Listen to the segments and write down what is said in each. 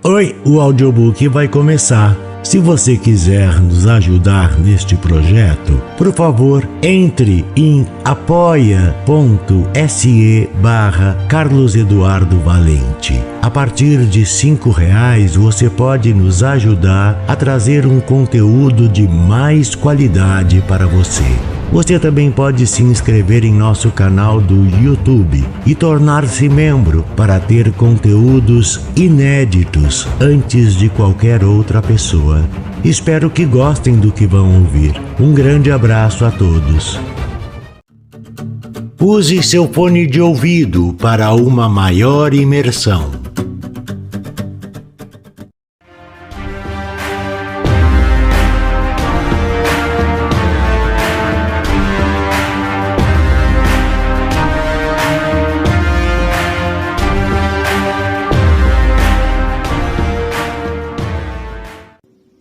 Oi, o audiobook vai começar. Se você quiser nos ajudar neste projeto, por favor, entre em apoia.se/Carlos Eduardo Valente. A partir de R$5 você pode nos ajudar a trazer um conteúdo de mais qualidade para você. Você também pode se inscrever em nosso canal do YouTube e tornar-se membro para ter conteúdos inéditos antes de qualquer outra pessoa. Espero que gostem do que vão ouvir. Um grande abraço a todos. Use seu fone de ouvido para uma maior imersão.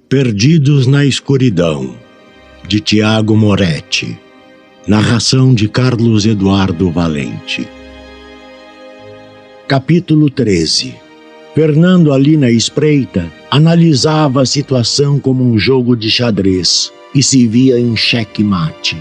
Perdidos na Escuridão, de Tiago Moretti. Narração de Carlos Eduardo Valente. Capítulo 13. Fernando, ali na espreita, analisava a situação como um jogo de xadrez e se via em xeque-mate.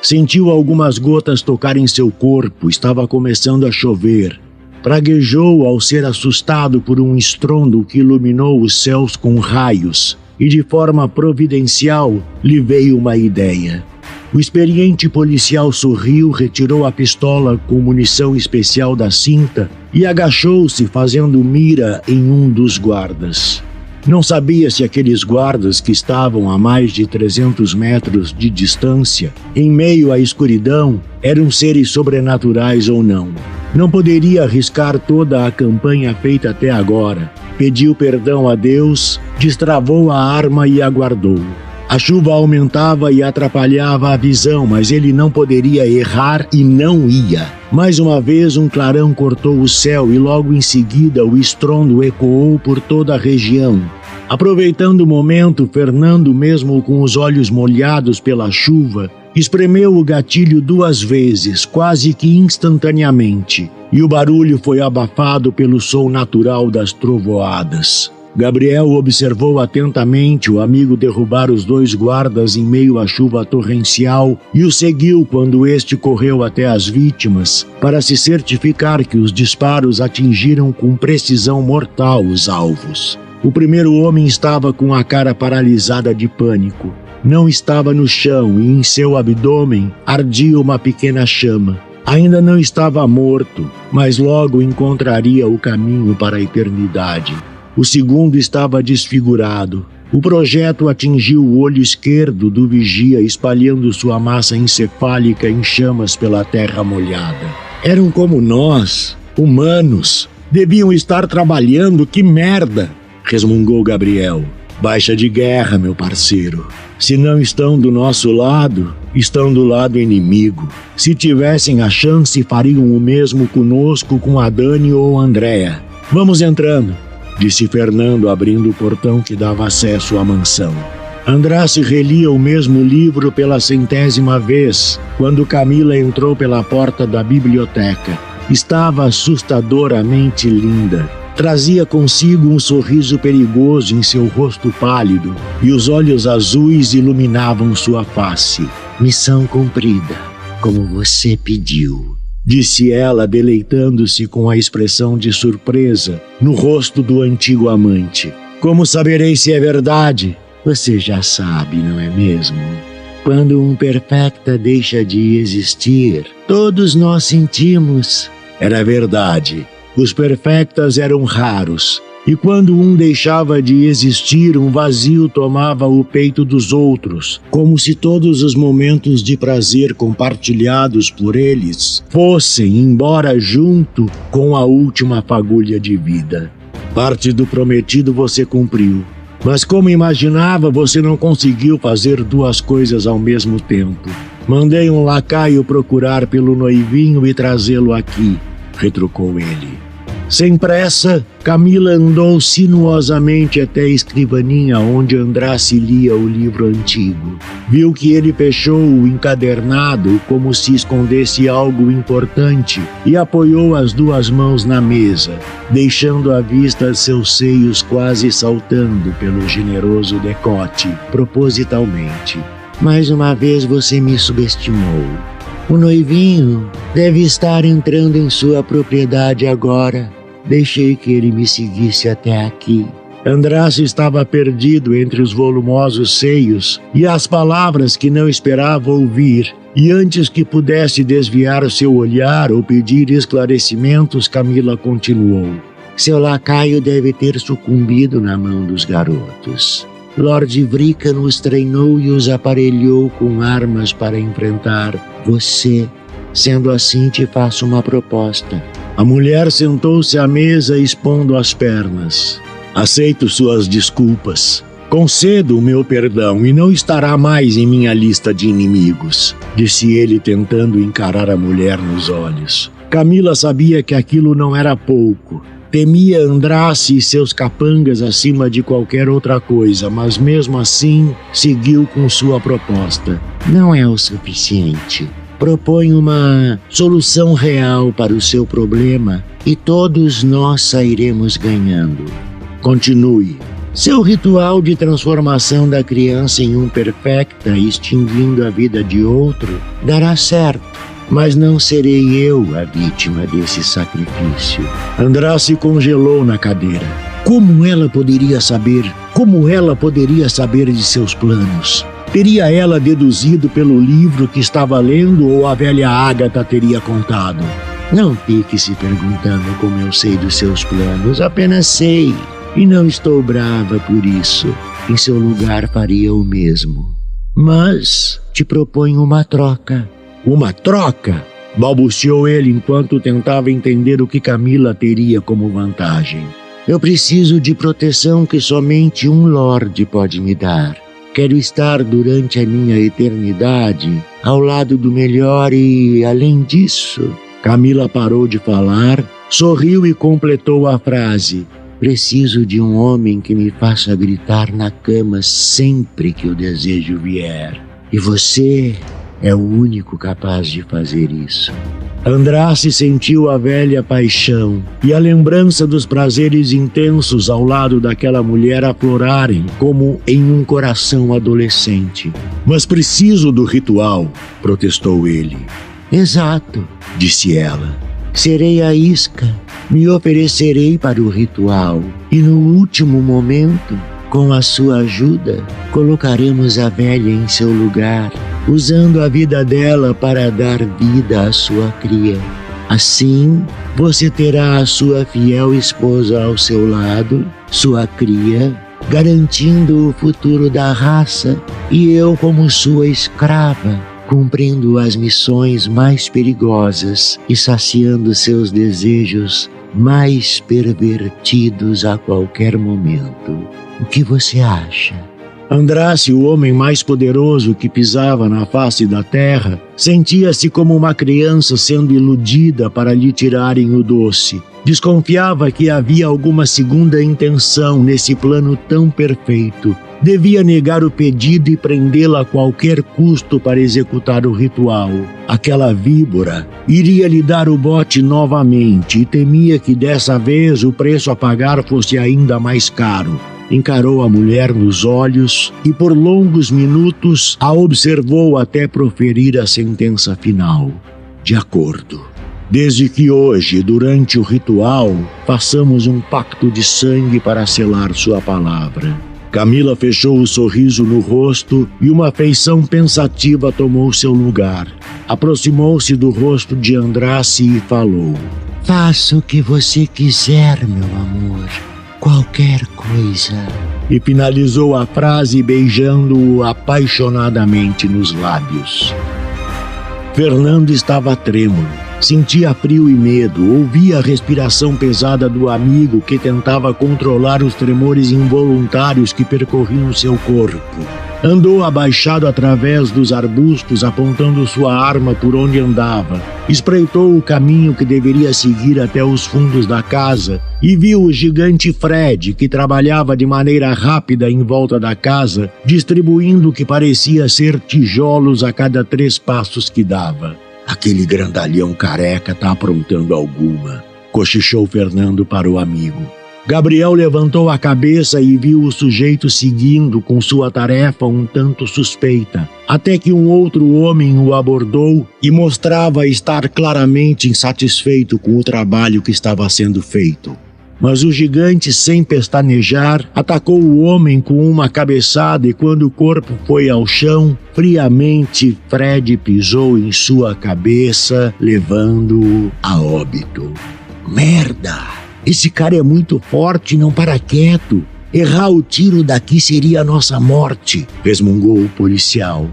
Sentiu algumas gotas tocarem seu corpo, estava começando a chover. Praguejou ao ser assustado por um estrondo que iluminou os céus com raios. E de forma providencial lhe veio uma ideia. O experiente policial sorriu, retirou a pistola com munição especial da cinta e agachou-se fazendo mira em um dos guardas. Não sabia se aqueles guardas que estavam a mais de 300 metros de distância, em meio à escuridão, eram seres sobrenaturais ou não. Não poderia arriscar toda a campanha feita até agora. Pediu perdão a Deus, destravou a arma e aguardou. A chuva aumentava e atrapalhava a visão, mas ele não poderia errar e não ia. Mais uma vez um clarão cortou o céu e logo em seguida o estrondo ecoou por toda a região. Aproveitando o momento, Fernando, mesmo com os olhos molhados pela chuva, espremeu o gatilho 2 vezes, quase que instantaneamente, e o barulho foi abafado pelo som natural das trovoadas. Gabriel observou atentamente o amigo derrubar os 2 guardas em meio à chuva torrencial e o seguiu quando este correu até as vítimas para se certificar que os disparos atingiram com precisão mortal os alvos. O primeiro homem estava com a cara paralisada de pânico. Não estava no chão e em seu abdômen ardia uma pequena chama. Ainda não estava morto, mas logo encontraria o caminho para a eternidade. O segundo estava desfigurado. O projétil atingiu o olho esquerdo do vigia, espalhando sua massa encefálica em chamas pela terra molhada. Eram como nós, humanos. Deviam estar trabalhando, que merda! Resmungou Gabriel. Baixa de guerra, meu parceiro. Se não estão do nosso lado, estão do lado inimigo. Se tivessem a chance, fariam o mesmo conosco, com a Dani ou a Andréa. Vamos entrando, disse Fernando, abrindo o portão que dava acesso à mansão. Andrace relia o mesmo livro pela 100ª vez, quando Camila entrou pela porta da biblioteca. Estava assustadoramente linda. Trazia consigo um sorriso perigoso em seu rosto pálido e os olhos azuis iluminavam sua face. Missão cumprida, como você pediu, disse ela, deleitando-se com a expressão de surpresa no rosto do antigo amante. Como saberei se é verdade? Você já sabe, não é mesmo? Quando um perfecta deixa de existir, todos nós sentimos. Era verdade. Os perfectas eram raros, e quando um deixava de existir, um vazio tomava o peito dos outros, como se todos os momentos de prazer compartilhados por eles fossem embora junto com a última fagulha de vida. Parte do prometido você cumpriu, mas como imaginava, você não conseguiu fazer 2 coisas ao mesmo tempo. Mandei um lacaio procurar pelo noivinho e trazê-lo aqui, retrucou ele. Sem pressa, Camila andou sinuosamente até a escrivaninha onde Andrassi lia o livro antigo. Viu que ele fechou o encadernado como se escondesse algo importante e apoiou as duas mãos na mesa, deixando à vista seus seios quase saltando pelo generoso decote, propositalmente. Mais uma vez você me subestimou. O noivinho deve estar entrando em sua propriedade agora. Deixei que ele me seguisse até aqui. Andrassi estava perdido entre os volumosos seios e as palavras que não esperava ouvir, e antes que pudesse desviar seu olhar ou pedir esclarecimentos, Camila continuou. Seu lacaio deve ter sucumbido na mão dos garotos. Lord Vrickan os treinou e os aparelhou com armas para enfrentar você. Sendo assim, te faço uma proposta. A mulher sentou-se à mesa expondo as pernas. Aceito suas desculpas. Concedo o meu perdão e não estará mais em minha lista de inimigos, disse ele tentando encarar a mulher nos olhos. Camila sabia que aquilo não era pouco. Temia Andrassi e seus capangas acima de qualquer outra coisa, mas mesmo assim seguiu com sua proposta. Não é o suficiente. Proponho uma solução real para o seu problema e todos nós sairemos ganhando. Continue. Seu ritual de transformação da criança em um perfecta, extinguindo a vida de outro, dará certo. Mas não serei eu a vítima desse sacrifício. Andrassi congelou na cadeira. Como ela poderia saber? Como ela poderia saber de seus planos? Teria ela deduzido pelo livro que estava lendo ou a velha Ágata teria contado? Não fique se perguntando como eu sei dos seus planos, apenas sei. E não estou brava por isso. Em seu lugar faria o mesmo. Mas te proponho uma troca. Uma troca? Balbuciou ele enquanto tentava entender o que Camila teria como vantagem. Eu preciso de proteção que somente um Lorde pode me dar. Quero estar durante a minha eternidade ao lado do melhor e, além disso... Camila parou de falar, sorriu e completou a frase. Preciso de um homem que me faça gritar na cama sempre que o desejo vier. E você... é o único capaz de fazer isso. Andrassi sentiu a velha paixão e a lembrança dos prazeres intensos ao lado daquela mulher aflorarem como em um coração adolescente. Mas preciso do ritual, protestou ele. Exato, disse ela. Serei a isca, me oferecerei para o ritual e no último momento, com a sua ajuda, colocaremos a velha em seu lugar, usando a vida dela para dar vida à sua cria. Assim, você terá a sua fiel esposa ao seu lado, sua cria, garantindo o futuro da raça, e eu como sua escrava, cumprindo as missões mais perigosas e saciando seus desejos mais pervertidos a qualquer momento. O que você acha? Andrassi, o homem mais poderoso que pisava na face da terra, sentia-se como uma criança sendo iludida para lhe tirarem o doce. Desconfiava que havia alguma segunda intenção nesse plano tão perfeito. Devia negar o pedido e prendê-la a qualquer custo para executar o ritual. Aquela víbora iria lhe dar o bote novamente e temia que dessa vez o preço a pagar fosse ainda mais caro. Encarou a mulher nos olhos e por longos minutos a observou até proferir a sentença final. De acordo. Desde que hoje, durante o ritual, façamos um pacto de sangue para selar sua palavra. Camila fechou o sorriso no rosto e uma feição pensativa tomou seu lugar. Aproximou-se do rosto de Andrassi e falou: Faça o que você quiser, meu amor. Qualquer coisa. E finalizou a frase beijando-o apaixonadamente nos lábios. Fernando estava trêmulo. Sentia frio e medo, ouvia a respiração pesada do amigo que tentava controlar os tremores involuntários que percorriam seu corpo. Andou abaixado através dos arbustos, apontando sua arma por onde andava. Espreitou o caminho que deveria seguir até os fundos da casa e viu o gigante Fred, que trabalhava de maneira rápida em volta da casa, distribuindo o que parecia ser tijolos a cada 3 passos que dava. Aquele grandalhão careca tá aprontando alguma, cochichou Fernando para o amigo. Gabriel levantou a cabeça e viu o sujeito seguindo com sua tarefa um tanto suspeita, até que um outro homem o abordou e mostrava estar claramente insatisfeito com o trabalho que estava sendo feito. Mas o gigante, sem pestanejar, atacou o homem com uma cabeçada e quando o corpo foi ao chão, friamente Fred pisou em sua cabeça, levando-o a óbito. Merda! Esse cara é muito forte e não para quieto. Errar o tiro daqui seria a nossa morte, resmungou o policial.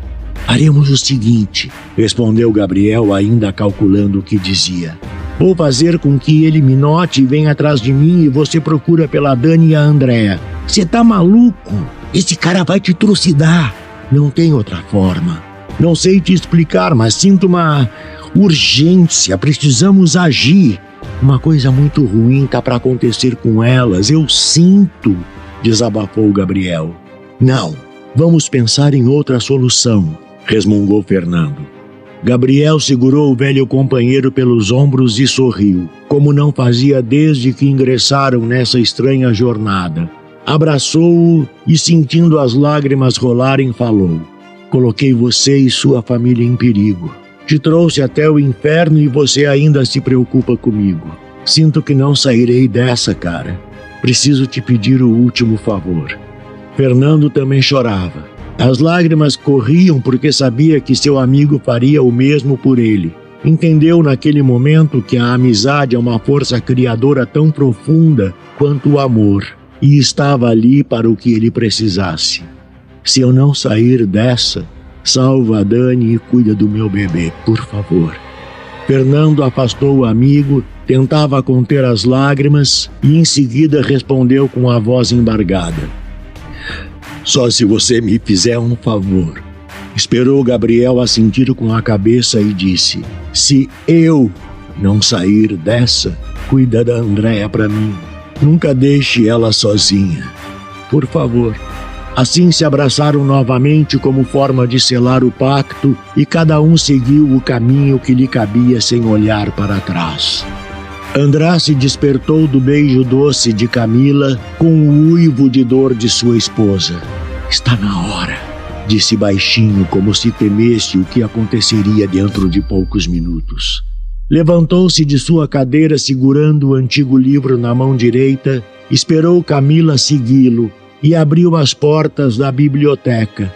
Faremos o seguinte, respondeu Gabriel, ainda calculando o que dizia. Vou fazer com que ele me note e venha atrás de mim e você procura pela Dani e a Andréa. Você tá maluco? Esse cara vai te trucidar. Não tem outra forma. Não sei te explicar, mas sinto uma urgência. Precisamos agir. Uma coisa muito ruim tá para acontecer com elas, eu sinto, desabafou Gabriel. Não, vamos pensar em outra solução, resmungou Fernando. Gabriel segurou o velho companheiro pelos ombros e sorriu, como não fazia desde que ingressaram nessa estranha jornada. Abraçou-o e, sentindo as lágrimas rolarem, falou: Coloquei você e sua família em perigo. Te trouxe até o inferno e você ainda se preocupa comigo. Sinto que não sairei dessa, cara. Preciso te pedir o último favor. Fernando também chorava. As lágrimas corriam porque sabia que seu amigo faria o mesmo por ele. Entendeu naquele momento que a amizade é uma força criadora tão profunda quanto o amor e estava ali para o que ele precisasse. Se eu não sair dessa, salva a Dani e cuida do meu bebê, por favor. Fernando afastou o amigo, tentava conter as lágrimas e em seguida respondeu com a voz embargada: Só se você me fizer um favor. Esperou Gabriel assentir com a cabeça e disse: Se eu não sair dessa, cuida da Andréa para mim. Nunca deixe ela sozinha. Por favor. Assim se abraçaram novamente como forma de selar o pacto e cada um seguiu o caminho que lhe cabia sem olhar para trás. Andrá se despertou do beijo doce de Camila com o uivo de dor de sua esposa. Está na hora, disse baixinho como se temesse o que aconteceria dentro de poucos minutos. Levantou-se de sua cadeira segurando o antigo livro na mão direita, esperou Camila segui-lo e abriu as portas da biblioteca.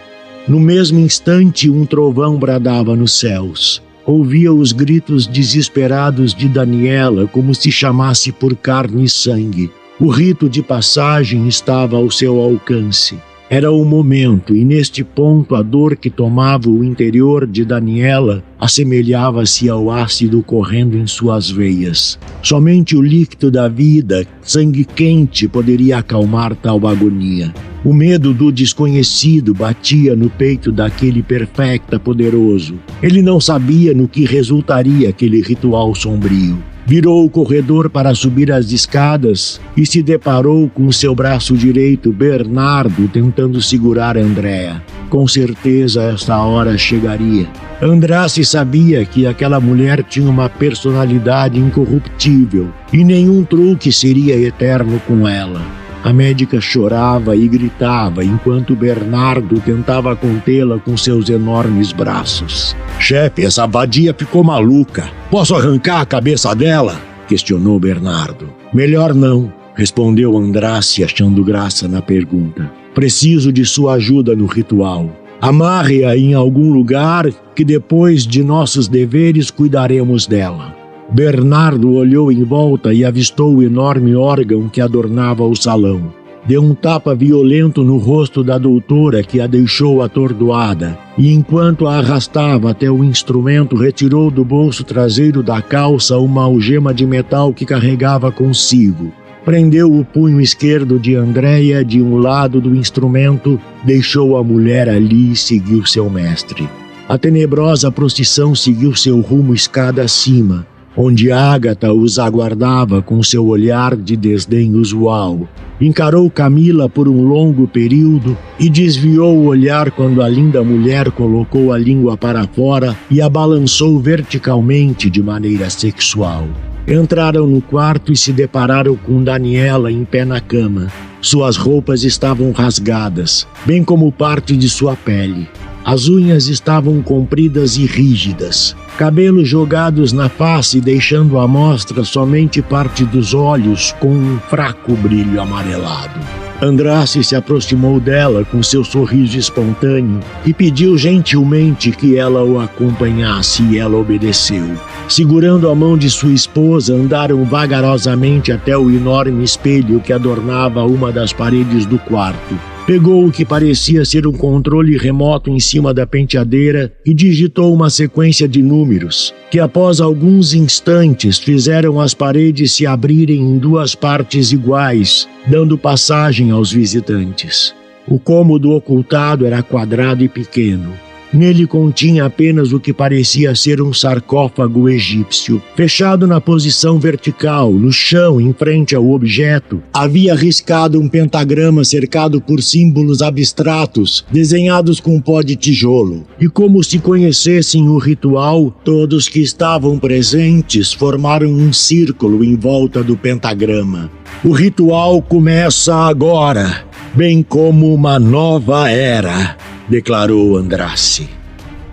No mesmo instante, um trovão bradava nos céus. Ouvia os gritos desesperados de Daniela, como se chamasse por carne e sangue. O rito de passagem estava ao seu alcance. Era o momento, e neste ponto a dor que tomava o interior de Daniela assemelhava-se ao ácido correndo em suas veias. Somente o líquido da vida, sangue quente, poderia acalmar tal agonia. O medo do desconhecido batia no peito daquele perfecta poderoso. Ele não sabia no que resultaria aquele ritual sombrio. Virou o corredor para subir as escadas e se deparou com seu braço direito, Bernardo, tentando segurar Andréa. Com certeza esta hora chegaria. Andrassi sabia que aquela mulher tinha uma personalidade incorruptível e nenhum truque seria eterno com ela. A médica chorava e gritava enquanto Bernardo tentava contê-la com seus enormes braços. Chefe, essa vadia ficou maluca. Posso arrancar a cabeça dela? Questionou Bernardo. Melhor não, respondeu Andrassi, achando graça na pergunta. Preciso de sua ajuda no ritual. Amarre-a em algum lugar que depois de nossos deveres cuidaremos dela. Bernardo olhou em volta e avistou o enorme órgão que adornava o salão. Deu um tapa violento no rosto da doutora, que a deixou atordoada, e enquanto a arrastava até o instrumento, retirou do bolso traseiro da calça uma algema de metal que carregava consigo. Prendeu o punho esquerdo de Andréia de um lado do instrumento, deixou a mulher ali e seguiu seu mestre. A tenebrosa procissão seguiu seu rumo escada acima, onde Ágata os aguardava com seu olhar de desdém usual. Encarou Camila por um longo período e desviou o olhar quando a linda mulher colocou a língua para fora e a balançou verticalmente de maneira sexual. Entraram no quarto e se depararam com Daniela em pé na cama. Suas roupas estavam rasgadas, bem como parte de sua pele. As unhas estavam compridas e rígidas, cabelos jogados na face, deixando à mostra somente parte dos olhos com um fraco brilho amarelado. Andrassi se aproximou dela com seu sorriso espontâneo e pediu gentilmente que ela o acompanhasse, e ela obedeceu. Segurando a mão de sua esposa, andaram vagarosamente até o enorme espelho que adornava uma das paredes do quarto. Pegou o que parecia ser um controle remoto em cima da penteadeira e digitou uma sequência de números, que após alguns instantes fizeram as paredes se abrirem em duas partes iguais, dando passagem aos visitantes. O cômodo ocultado era quadrado e pequeno. Nele continha apenas o que parecia ser um sarcófago egípcio. Fechado na posição vertical, no chão, em frente ao objeto, havia riscado um pentagrama cercado por símbolos abstratos, desenhados com pó de tijolo. E como se conhecessem o ritual, todos que estavam presentes formaram um círculo em volta do pentagrama. O ritual começa agora, bem como uma nova era, declarou Andrassi.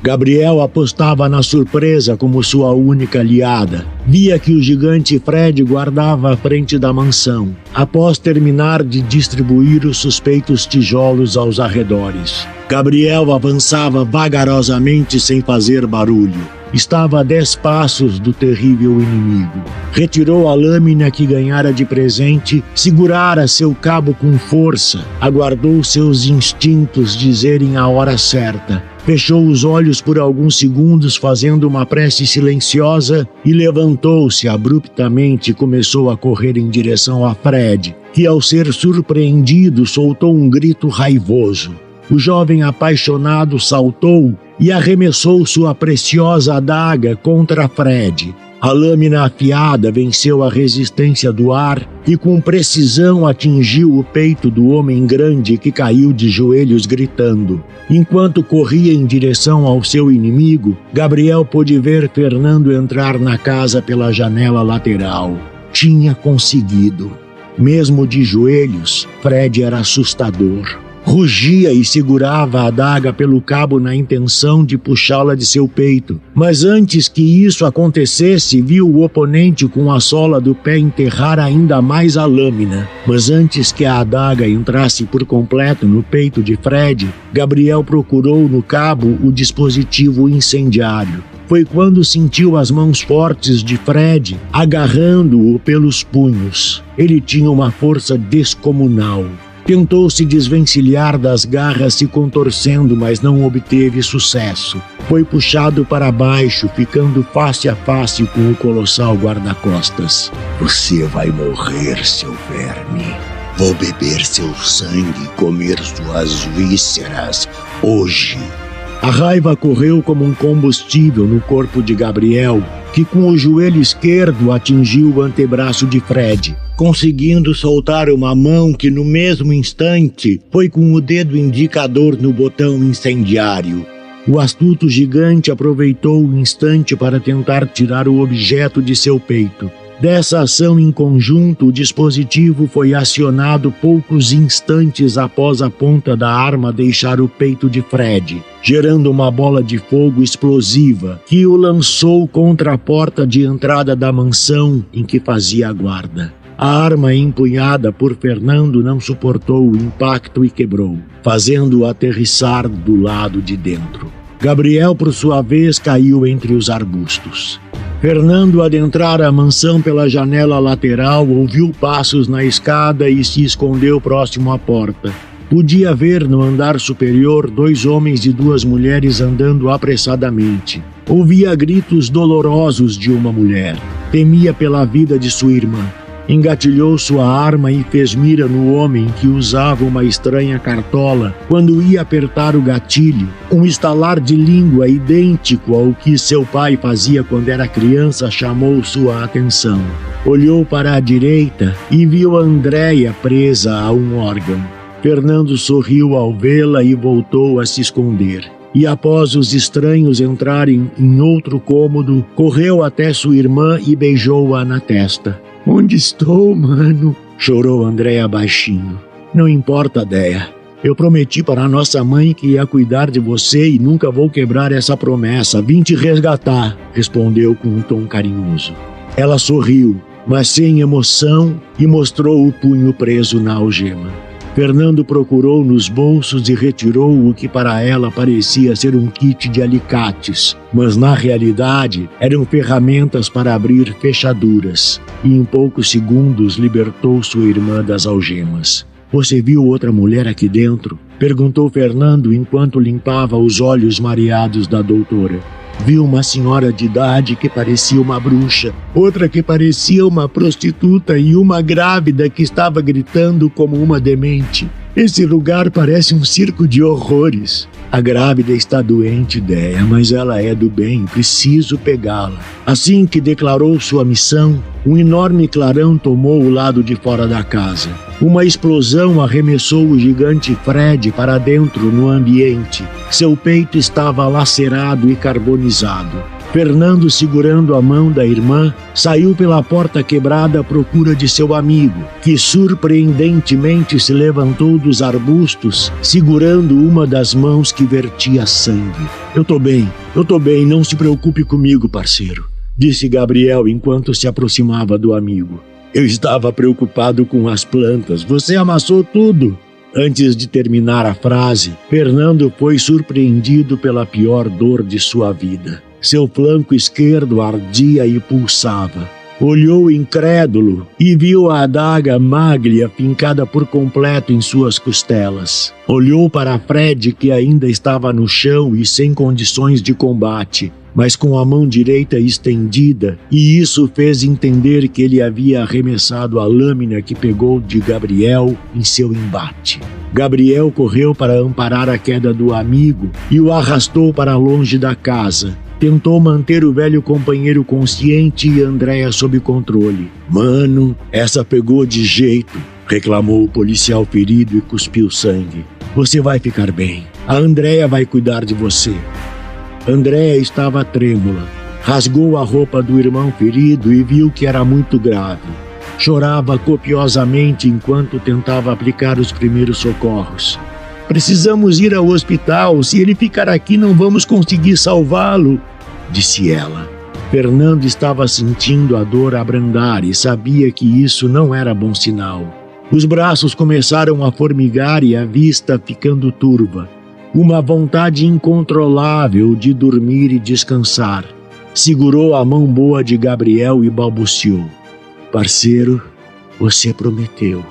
Gabriel apostava na surpresa como sua única aliada. Via que o gigante Fred guardava a frente da mansão, após terminar de distribuir os suspeitos tijolos aos arredores. Gabriel avançava vagarosamente sem fazer barulho. Estava a 10 passos do terrível inimigo. Retirou a lâmina que ganhara de presente, segurara seu cabo com força, aguardou seus instintos dizerem a hora certa. Fechou os olhos por alguns segundos, fazendo uma prece silenciosa, e levantou-se abruptamente e começou a correr em direção a Fred, que, ao ser surpreendido, soltou um grito raivoso. O jovem apaixonado saltou e arremessou sua preciosa adaga contra Fred. A lâmina afiada venceu a resistência do ar e com precisão atingiu o peito do homem grande, que caiu de joelhos gritando. Enquanto corria em direção ao seu inimigo, Gabriel pôde ver Fernando entrar na casa pela janela lateral. Tinha conseguido. Mesmo de joelhos, Fred era assustador. Rugia e segurava a adaga pelo cabo na intenção de puxá-la de seu peito. Mas antes que isso acontecesse, viu o oponente com a sola do pé enterrar ainda mais a lâmina. Mas antes que a adaga entrasse por completo no peito de Fred, Gabriel procurou no cabo o dispositivo incendiário. Foi quando sentiu as mãos fortes de Fred agarrando-o pelos punhos. Ele tinha uma força descomunal. Tentou se desvencilhar das garras se contorcendo, mas não obteve sucesso. Foi puxado para baixo, ficando face a face com o colossal guarda-costas. Você vai morrer, seu verme. Vou beber seu sangue e comer suas vísceras hoje. A raiva correu como um combustível no corpo de Gabriel, que com o joelho esquerdo atingiu o antebraço de Fred, conseguindo soltar uma mão que no mesmo instante foi com o dedo indicador no botão incendiário. O astuto gigante aproveitou o instante para tentar tirar o objeto de seu peito. Dessa ação em conjunto, o dispositivo foi acionado poucos instantes após a ponta da arma deixar o peito de Fred, gerando uma bola de fogo explosiva que o lançou contra a porta de entrada da mansão em que fazia guarda. A arma empunhada por Fernando não suportou o impacto e quebrou, fazendo-o aterrissar do lado de dentro. Gabriel, por sua vez, caiu entre os arbustos. Fernando adentrara a mansão pela janela lateral, ouviu passos na escada e se escondeu próximo à porta. Podia ver no andar superior 2 homens e 2 mulheres andando apressadamente. Ouvia gritos dolorosos de uma mulher. Temia pela vida de sua irmã. Engatilhou sua arma e fez mira no homem que usava uma estranha cartola. Quando ia apertar o gatilho, um estalar de língua idêntico ao que seu pai fazia quando era criança chamou sua atenção. Olhou para a direita e viu Andréia presa a um órgão. Fernando sorriu ao vê-la e voltou a se esconder. E após os estranhos entrarem em outro cômodo, correu até sua irmã e beijou-a na testa. "Onde estou, mano?" chorou Andréia baixinho. "Não importa, Déia. Eu prometi para nossa mãe que ia cuidar de você e nunca vou quebrar essa promessa. Vim te resgatar", respondeu com um tom carinhoso. Ela sorriu, mas sem emoção, e mostrou o punho preso na algema. Fernando procurou nos bolsos e retirou o que para ela parecia ser um kit de alicates, mas na realidade eram ferramentas para abrir fechaduras, e em poucos segundos libertou sua irmã das algemas. "Você viu outra mulher aqui dentro?" perguntou Fernando enquanto limpava os olhos mareados da doutora. "Vi uma senhora de idade que parecia uma bruxa, outra que parecia uma prostituta e uma grávida que estava gritando como uma demente. Esse lugar parece um circo de horrores. A grávida está doente, Déia, mas ela é do bem, preciso pegá-la." Assim que declarou sua missão, um enorme clarão tomou o lado de fora da casa. Uma explosão arremessou o gigante Fred para dentro no ambiente. Seu peito estava lacerado e carbonizado. Fernando, segurando a mão da irmã, saiu pela porta quebrada à procura de seu amigo, que surpreendentemente se levantou dos arbustos, segurando uma das mãos que vertia sangue. Eu tô bem, não se preocupe comigo, parceiro", disse Gabriel enquanto se aproximava do amigo. "Eu estava preocupado com as plantas, você amassou tudo." Antes de terminar a frase, Fernando foi surpreendido pela pior dor de sua vida. Seu flanco esquerdo ardia e pulsava. Olhou incrédulo e viu a adaga maglia fincada por completo em suas costelas. Olhou para Fred, que ainda estava no chão e sem condições de combate, mas com a mão direita estendida, e isso fez entender que ele havia arremessado a lâmina que pegou de Gabriel em seu embate. Gabriel correu para amparar a queda do amigo e o arrastou para longe da casa. Tentou manter o velho companheiro consciente e Andréia sob controle. "Mano, essa pegou de jeito", reclamou o policial ferido e cuspiu sangue. "Você vai ficar bem. A Andréia vai cuidar de você." Andréia estava trêmula. Rasgou a roupa do irmão ferido e viu que era muito grave. Chorava copiosamente enquanto tentava aplicar os primeiros socorros. "Precisamos ir ao hospital. Se ele ficar aqui, não vamos conseguir salvá-lo", disse ela. Fernando estava sentindo a dor abrandar e sabia que isso não era bom sinal. Os braços começaram a formigar e a vista ficando turva. Uma vontade incontrolável de dormir e descansar. Segurou a mão boa de Gabriel e balbuciou: "Parceiro, você prometeu.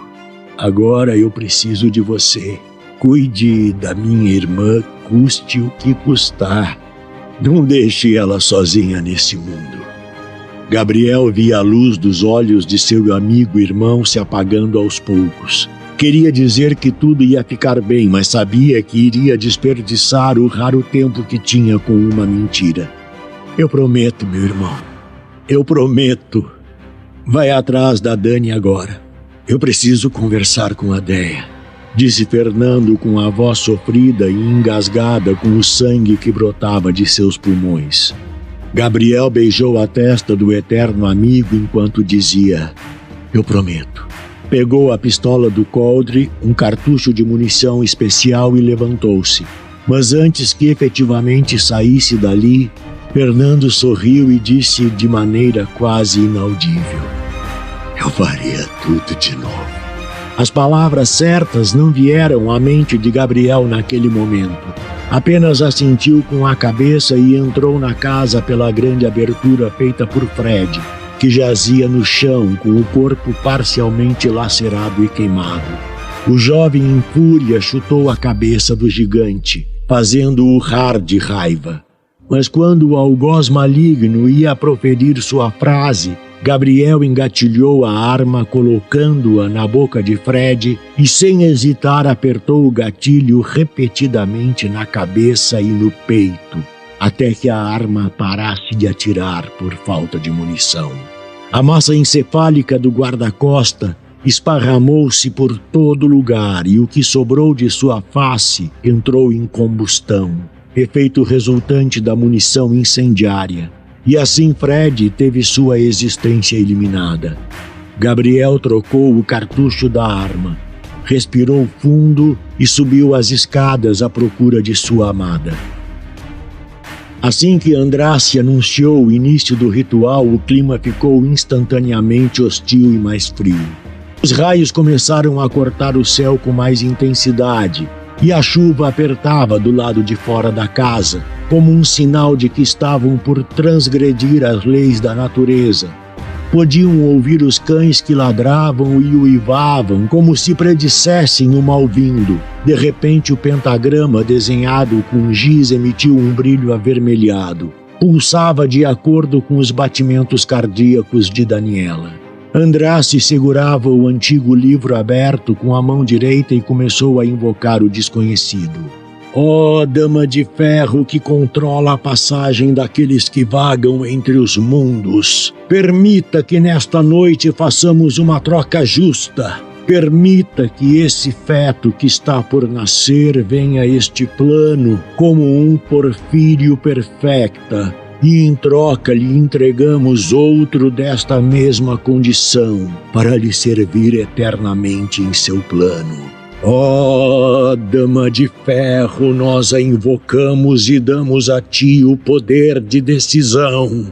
Agora eu preciso de você. Cuide da minha irmã, custe o que custar. Não deixe ela sozinha nesse mundo." Gabriel via a luz dos olhos de seu amigo irmão se apagando aos poucos. Queria dizer que tudo ia ficar bem, mas sabia que iria desperdiçar o raro tempo que tinha com uma mentira. "Eu prometo, meu irmão. Eu prometo. Vai atrás da Dani agora. Eu preciso conversar com a Déia", disse Fernando com a voz sofrida e engasgada com o sangue que brotava de seus pulmões. Gabriel beijou a testa do eterno amigo enquanto dizia: "Eu prometo." Pegou a pistola do coldre, um cartucho de munição especial e levantou-se. Mas antes que efetivamente saísse dali, Fernando sorriu e disse de maneira quase inaudível: "Eu faria tudo de novo." As palavras certas não vieram à mente de Gabriel naquele momento. Apenas assentiu com a cabeça e entrou na casa pela grande abertura feita por Fred, que jazia no chão com o corpo parcialmente lacerado e queimado. O jovem em fúria chutou a cabeça do gigante, fazendo-o rar de raiva. Mas quando o algoz maligno ia proferir sua frase, Gabriel engatilhou a arma, colocando-a na boca de Fred e, sem hesitar, apertou o gatilho repetidamente na cabeça e no peito, até que a arma parasse de atirar por falta de munição. A massa encefálica do guarda-costa esparramou-se por todo lugar e o que sobrou de sua face entrou em combustão, efeito resultante da munição incendiária. E assim Fred teve sua existência eliminada. Gabriel trocou o cartucho da arma, respirou fundo e subiu as escadas à procura de sua amada. Assim que Andrassi anunciou o início do ritual, o clima ficou instantaneamente hostil e mais frio. Os raios começaram a cortar o céu com mais intensidade e a chuva apertava do lado de fora da casa, como um sinal de que estavam por transgredir as leis da natureza. Podiam ouvir os cães que ladravam e uivavam, como se predissessem o mal-vindo. De repente, o pentagrama desenhado com giz emitiu um brilho avermelhado. Pulsava de acordo com os batimentos cardíacos de Daniela. Andrassi segurava o antigo livro aberto com a mão direita e começou a invocar o desconhecido. Ó Dama de Ferro que controla a passagem daqueles que vagam entre os mundos, permita que nesta noite façamos uma troca justa. Permita que esse feto que está por nascer venha a este plano como um porfírio perfecta, e em troca lhe entregamos outro desta mesma condição, para lhe servir eternamente em seu plano. Ó Dama de Ferro, nós a invocamos e damos a ti o poder de decisão.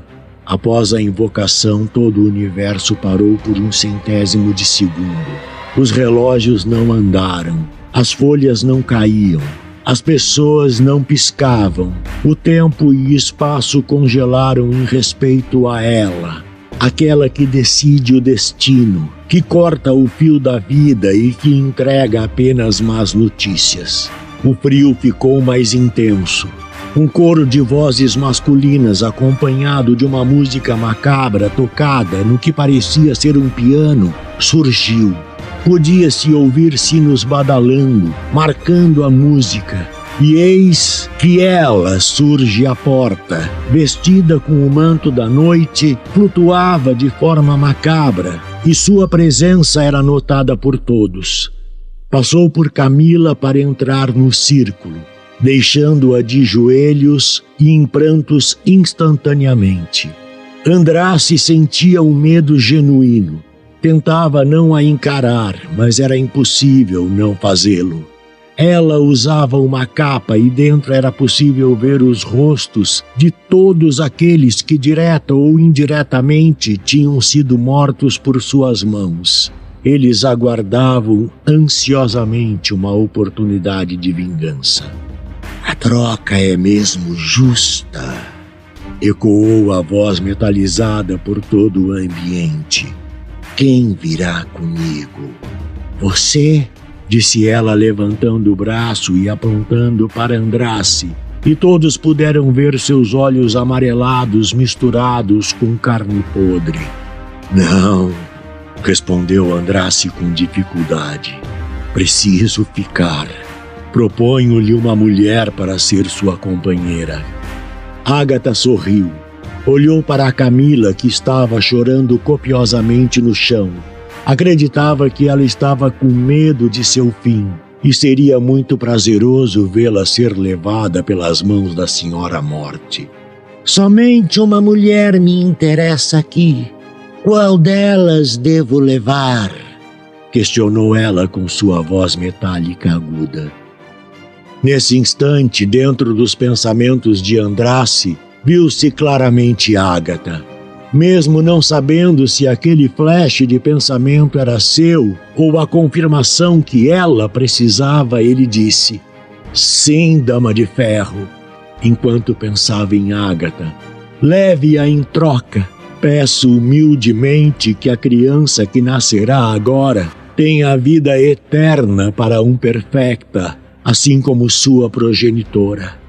Após a invocação, todo o universo parou por um centésimo de segundo. Os relógios não andaram, as folhas não caíam, as pessoas não piscavam. O tempo e espaço congelaram em respeito a ela, aquela que decide o destino, que corta o fio da vida e que entrega apenas más notícias. O frio ficou mais intenso. Um coro de vozes masculinas acompanhado de uma música macabra tocada no que parecia ser um piano surgiu. Podia-se ouvir sinos badalando, marcando a música. E eis que ela surge à porta, vestida com o manto da noite, flutuava de forma macabra, e sua presença era notada por todos. Passou por Camila para entrar no círculo, deixando-a de joelhos e em prantos instantaneamente. Andrassi sentia um medo genuíno. Tentava não a encarar, mas era impossível não fazê-lo. Ela usava uma capa e dentro era possível ver os rostos de todos aqueles que, direta ou indiretamente, tinham sido mortos por suas mãos. Eles aguardavam ansiosamente uma oportunidade de vingança. A troca é mesmo justa, ecoou a voz metalizada por todo o ambiente. Quem virá comigo? Você? Disse ela levantando o braço e apontando para Andrassi, e todos puderam ver seus olhos amarelados misturados com carne podre. Não, respondeu Andrassi com dificuldade. Preciso ficar. Proponho-lhe uma mulher para ser sua companheira. Ágata sorriu. Olhou para Camila, que estava chorando copiosamente no chão. Acreditava que ela estava com medo de seu fim, e seria muito prazeroso vê-la ser levada pelas mãos da Senhora Morte. Somente uma mulher me interessa aqui. Qual delas devo levar? Questionou ela com sua voz metálica aguda. Nesse instante, dentro dos pensamentos de Andrassi, viu-se claramente Ágata. Mesmo não sabendo se aquele flash de pensamento era seu ou a confirmação que ela precisava, ele disse: Sim, Dama de Ferro. Enquanto pensava em Ágata, leve-a em troca. Peço humildemente que a criança que nascerá agora tenha a vida eterna para um perfecta, assim como sua progenitora.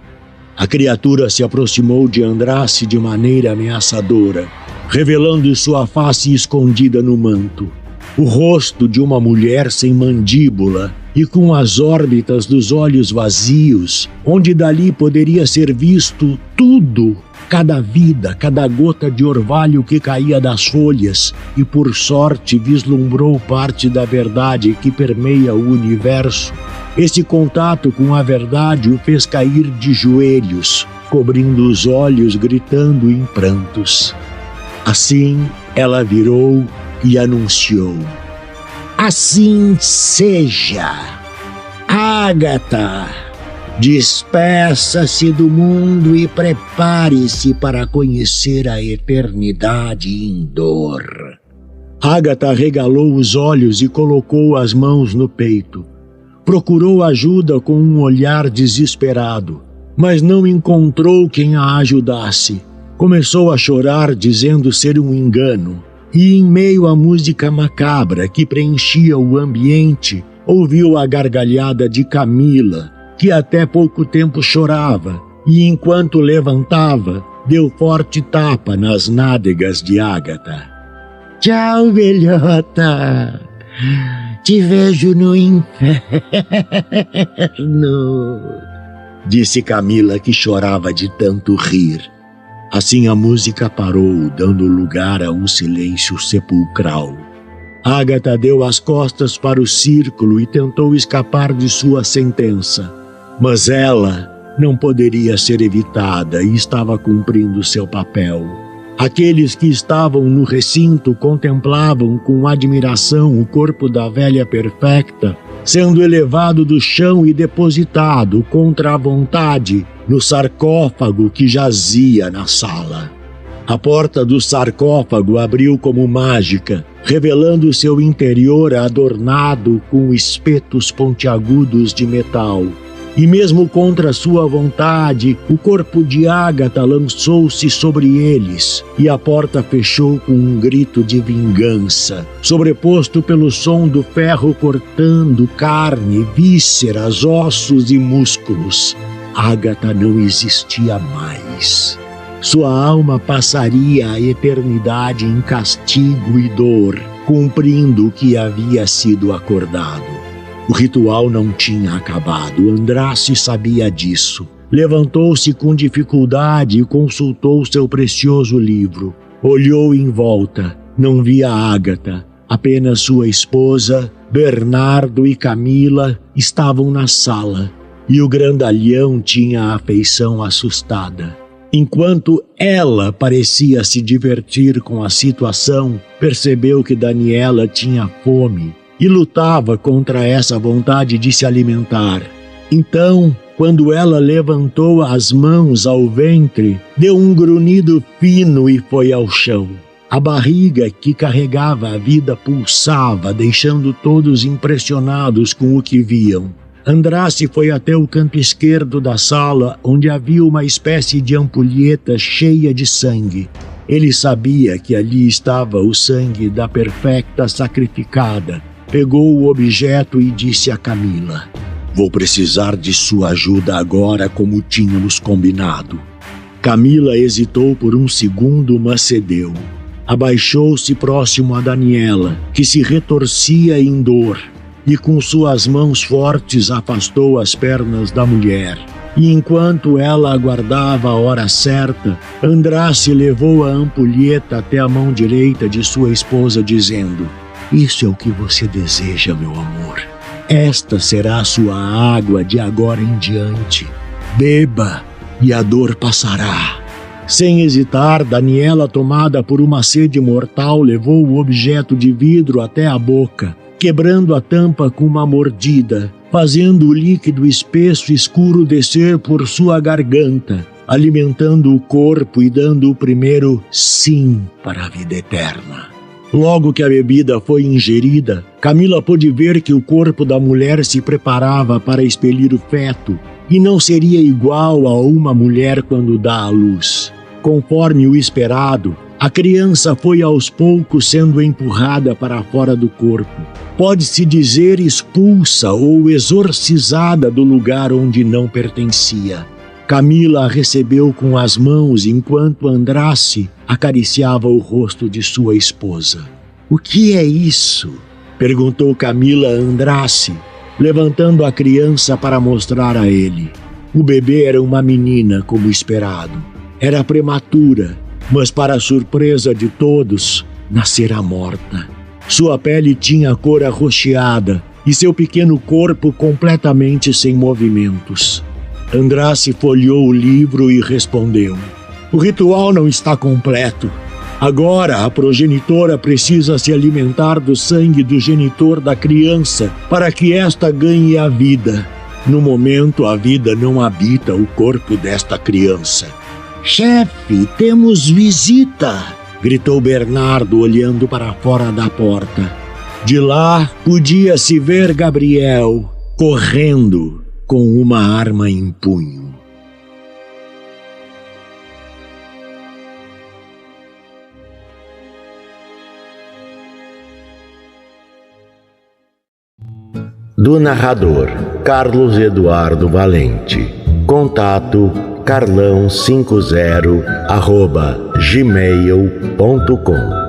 A criatura se aproximou de Andrassi de maneira ameaçadora. revelando sua face escondida no manto. O rosto de uma mulher sem mandíbula e com as órbitas dos olhos vazios, onde dali poderia ser visto tudo, cada vida, cada gota de orvalho que caía das folhas, e por sorte vislumbrou parte da verdade que permeia o universo. Esse contato com a verdade o fez cair de joelhos, cobrindo os olhos, gritando em prantos. Assim ela virou e anunciou: assim seja! Ágata, despeça-se do mundo e prepare-se para conhecer a eternidade em dor. Ágata regalou os olhos e colocou as mãos no peito. Procurou ajuda com um olhar desesperado, mas não encontrou quem a ajudasse. Começou a chorar, dizendo ser um engano, e em meio à música macabra que preenchia o ambiente, ouviu a gargalhada de Camila, que até pouco tempo chorava, e enquanto levantava, deu forte tapa nas nádegas de Ágata. Tchau, velhota! Te vejo no inferno! Disse Camila, que chorava de tanto rir. Assim a música parou, dando lugar a um silêncio sepulcral. Ágata deu as costas para o círculo e tentou escapar de sua sentença. Mas ela não poderia ser evitada e estava cumprindo seu papel. Aqueles que estavam no recinto contemplavam com admiração o corpo da velha perfecta sendo elevado do chão e depositado contra a vontade no sarcófago que jazia na sala. A porta do sarcófago abriu como mágica, revelando seu interior adornado com espetos pontiagudos de metal. E mesmo contra sua vontade, o corpo de Ágata lançou-se sobre eles, e a porta fechou com um grito de vingança, sobreposto pelo som do ferro cortando carne, vísceras, ossos e músculos. Ágata não existia mais. Sua alma passaria a eternidade em castigo e dor, cumprindo o que havia sido acordado. O ritual não tinha acabado, Andraste sabia disso. Levantou-se com dificuldade e consultou seu precioso livro. Olhou em volta, não via Ágata, apenas sua esposa, Bernardo e Camila estavam na sala, e o grandalhão tinha a feição assustada. Enquanto ela parecia se divertir com a situação, percebeu que Daniela tinha fome e lutava contra essa vontade de se alimentar. Então, quando ela levantou as mãos ao ventre, deu um grunhido fino e foi ao chão. A barriga que carregava a vida pulsava, deixando todos impressionados com o que viam. Andraste foi até o canto esquerdo da sala, onde havia uma espécie de ampulheta cheia de sangue. Ele sabia que ali estava o sangue da perfecta sacrificada. Pegou o objeto e disse a Camila: "Vou precisar de sua ajuda agora, como tínhamos combinado." Camila hesitou por um segundo, mas cedeu. Abaixou-se próximo a Daniela, que se retorcia em dor, e com suas mãos fortes afastou as pernas da mulher. E enquanto ela aguardava a hora certa, Andraste levou a ampulheta até a mão direita de sua esposa, dizendo: "Isso é o que você deseja, meu amor. Esta será a sua água de agora em diante. Beba e a dor passará." Sem hesitar, Daniela, tomada por uma sede mortal, levou o objeto de vidro até a boca, quebrando a tampa com uma mordida, fazendo o líquido espesso escuro descer por sua garganta, alimentando o corpo e dando o primeiro sim para a vida eterna. Logo que a bebida foi ingerida, Camila pôde ver que o corpo da mulher se preparava para expelir o feto, e não seria igual a uma mulher quando dá à luz. Conforme o esperado, a criança foi aos poucos sendo empurrada para fora do corpo. Pode-se dizer expulsa ou exorcizada do lugar onde não pertencia. Camila a recebeu com as mãos enquanto Andrassi acariciava o rosto de sua esposa. "O que é isso?" perguntou Camila a Andrassi, levantando a criança para mostrar a ele. O bebê era uma menina, como esperado. Era prematura, mas para surpresa de todos, nascera morta. Sua pele tinha cor arroxeada e seu pequeno corpo completamente sem movimentos. Andrassi folheou o livro e respondeu: "O ritual não está completo. Agora a progenitora precisa se alimentar do sangue do genitor da criança para que esta ganhe a vida. No momento, a vida não habita o corpo desta criança." "Chefe, temos visita!" gritou Bernardo, olhando para fora da porta. De lá, podia-se ver Gabriel correndo com uma arma em punho. Do narrador Carlos Eduardo Valente. Contato carlão50@gmail.com